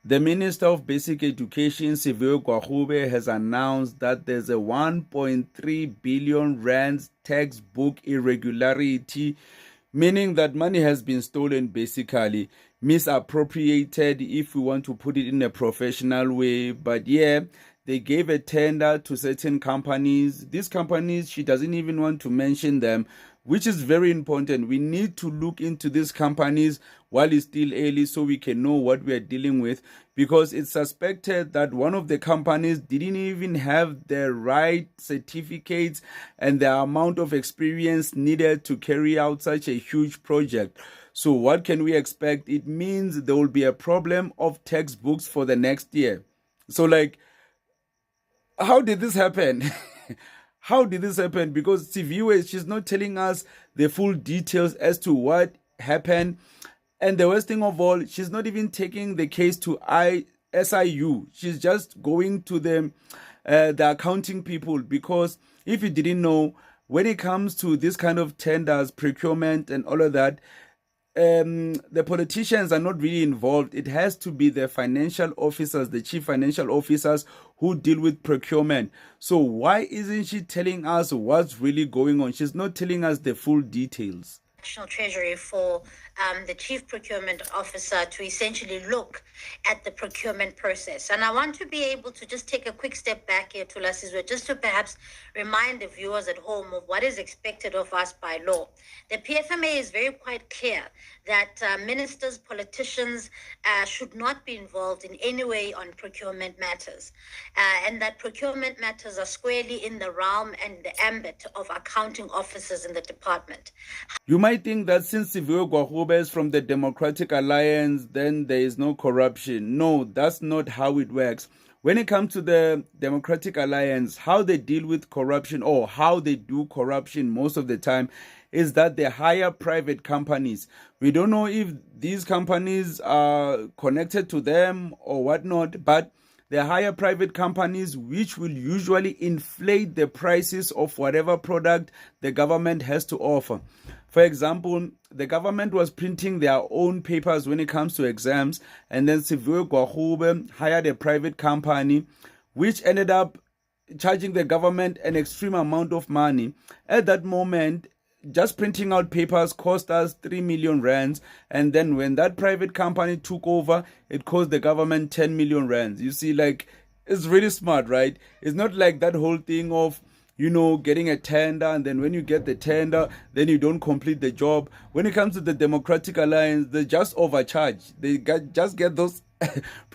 The Minister of Basic Education, Siviwe Gwarube, has announced that there's a 1.3 billion rand textbook irregularity, meaning that money has been stolen, basically misappropriated, if we want to put it in a professional way. But yeah, they gave a tender to certain companies. These companies, she doesn't even want to mention them, which is very important. We need to look into these companies while it's still early so we can know what we are dealing with, because it's suspected that one of the companies didn't even have the right certificates and the amount of experience needed to carry out such a huge project. So what can we expect? It means there will be a problem of textbooks for the next year. So like, how did this happen? How did this happen? Because Siviwe, she's not telling us the full details as to what happened. And the worst thing of all, she's not even taking the case to SIU. She's just going to the accounting people, because if you didn't know, when it comes to this kind of tenders, procurement and all of that, the politicians are not really involved. It has to be the financial officers, the chief financial officers, who deal with procurement. So why isn't she telling us what's really going on? She's not telling us the full details. National Treasury for the Chief Procurement Officer to essentially look at the procurement process. And I want to be able to just take a quick step back here, Thulasizwe, just to perhaps remind the viewers at home of what is expected of us by law. The PFMA is very quite clear that ministers, politicians should not be involved in any way on procurement matters, and that procurement matters are squarely in the realm and the ambit of accounting officers in the department. You might think that since Siviwe Gwarube is from the Democratic Alliance, then there is no corruption. No, that's not how it works. When it comes to the Democratic Alliance, how they deal with corruption, or how they do corruption most of the time, is that they hire private companies. We don't know if these companies are connected to them or whatnot, but they hire private companies which will usually inflate the prices of whatever product the government has to offer. For example, the government was printing their own papers when it comes to exams, and then Siviwe Gwarube hired a private company which ended up charging the government an extreme amount of money. At that moment, just printing out papers cost us 3 million rands, and then when that private company took over, it cost the government 10 million rands. You see, like, it's really smart, right? It's not like that whole thing of, you know, getting a tender, and then when you get the tender, then you don't complete the job. When it comes to the Democratic Alliance, they just overcharge. They just get those